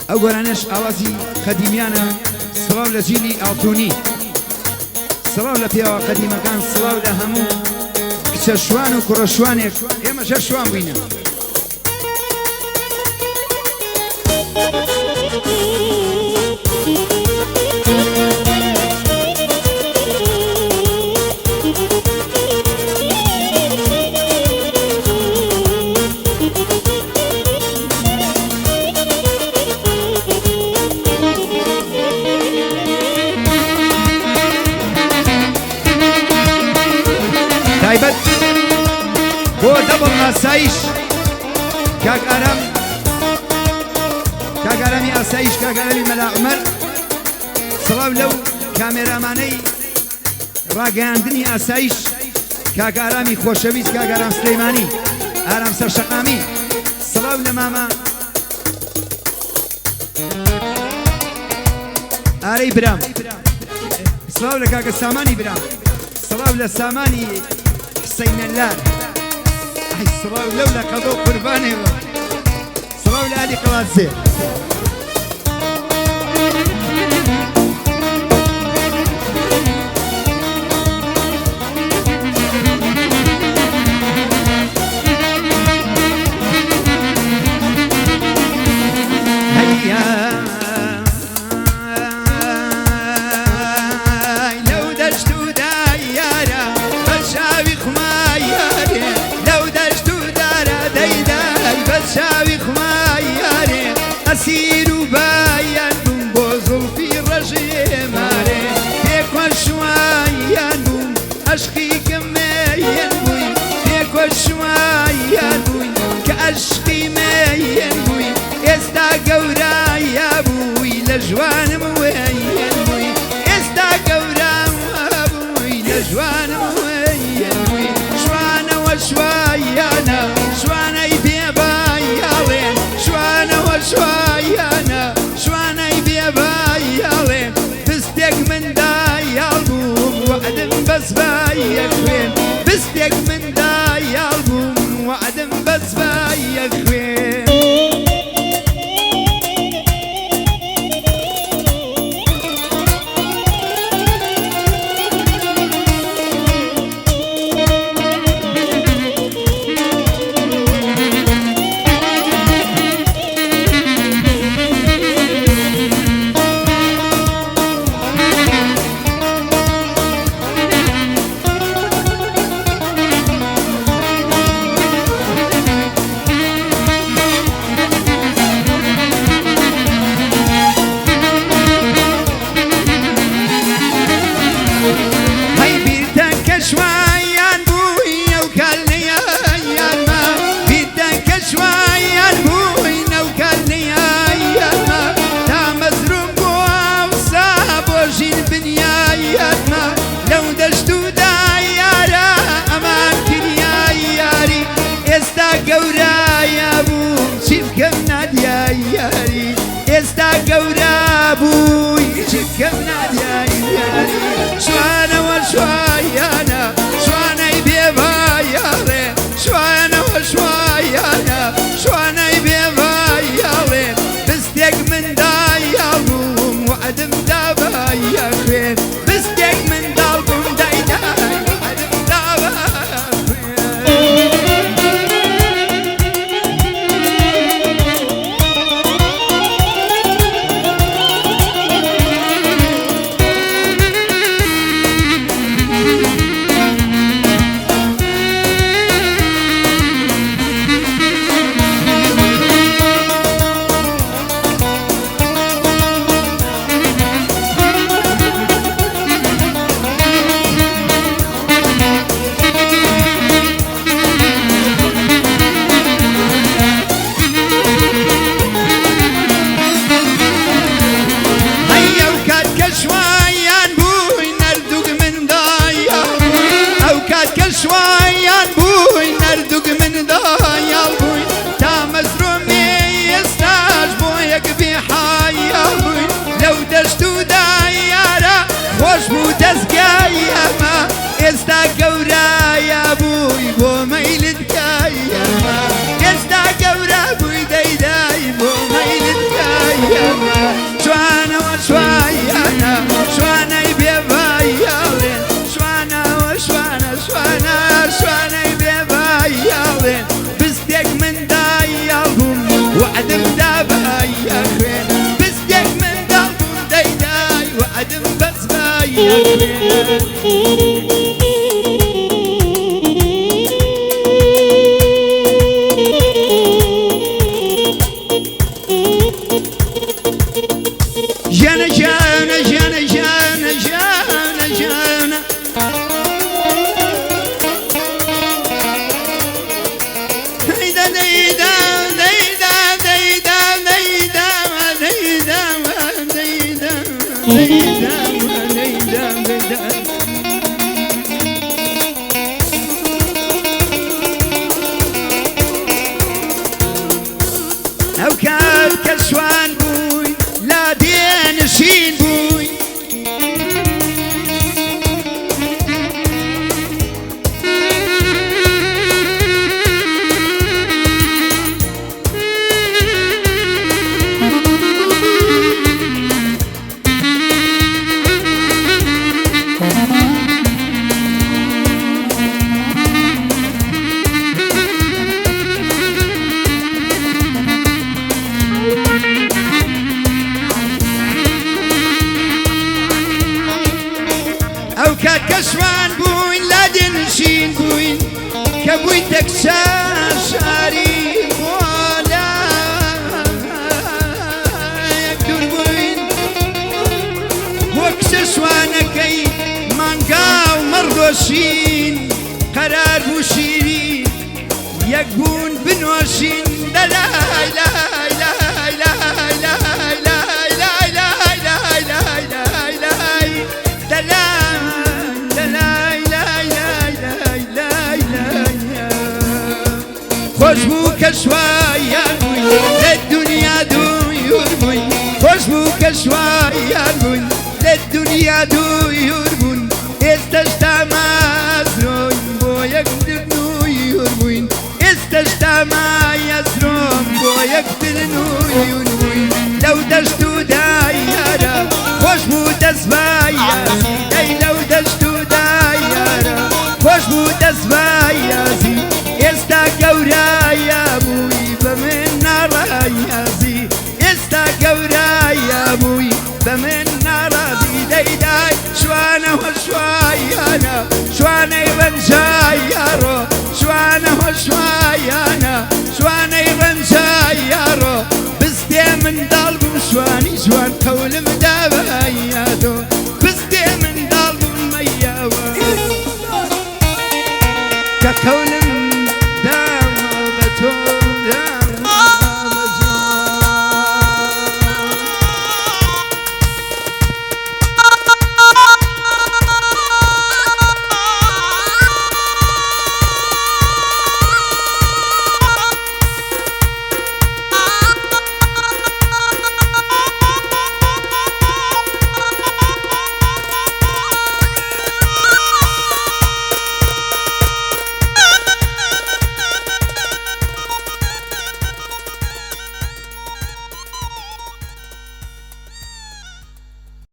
ئەو گۆرانش ئاوازی قەدیمیانە سڵاو لە جیلی ئاڵتوونی سڵاو لە پیاوە قەدیمەکان سڵاو لە هەموو کچە شوان و کوڕە شوانێک ئێمە ژەر شوان بووینە تایبەت بۆ دەبڵ ئاسایش کاک ئارامی ئاسایش کاک ئارامی مەلا عومەر سڵاو لەو کامێرامانەی ڕاگەیاندنی ئاسایش کاک ئارامی خۆشەویست کاک ئارام سلەیمانی ئارام سەرشەقامی سڵاو لە مامە ئارەی برام سڵاو لە کاکە سامانی برام سڵاو لە سامانی حسەینەلار سڵاو لەو لە قەدۆ قوربانێەوە سڵاو لە عەلی قەڵاتزێ أسير بايان بوم بوزل في رجيماري تيكو شويان بوم أشقي كميان بوي تيكو شويان بوي كأشقي ميان بوي استا قورا يا بوي لجوان موين بوي استا قورا بوي لجوان موين بوي شوانا وشويانا شوانا يبيبا يالين شوانا وشويانا شوانا يبيبا يالين بستيك من داي البوم وعدم بس بايك وين بستيك من داي البوم وعدم بس بايك وين شويان بوي وكلني ايام ما بدك شويان بوي وكلني ايام ما تا مزروم وصاب وجي البنيا ما لو دشتو دايرة اماكن يا ياري استا قورا يا بو شبكم نادي يا ياري استا قورا بوي شبكم نادي يا ياري شوانا وشويانا شوانا يبيبا يالين شوانا وشويانا شوانا يبيبا يالين بستيك من داي البوم وعدم دابا يا خوين بستيك من دالبوم داي داي وعدم دابا جانا جانا جانا جانا جانا جانا هيدا ديدا ديدا ديدا ديدا ديدا ديدا ديدا ديدا ديدا او كان كسوان بوي لا دين شين بوي او كسوان بوين لا دنشين بوين كبوين تكساشاري ولا يقدر بوين وكسوانكي مانقاو مردوشين قرار بوشيرين يقبون بنوشين لا لا لا لا لا لا خوش بو كشوايا للدنيا دو يربون خوش بو كشوايا للدنيا دو يربون استشتا ما يزرون بو يقدر نو يربون استشتا ما يزرون بو يقدر نو يربون لو دشتو دايرة خوش بو دزبايا لو دشتو دايرة خوش بو دزبايا استا قورايا بوي بمن رايازي استا قورايا بوي بمن راضي داي شوانا وشوايانا شوانا يبنجايارو شوانا وشوايانا شوانا يبنجايارو بستي من ضرب شواني شوان قول مدابايادو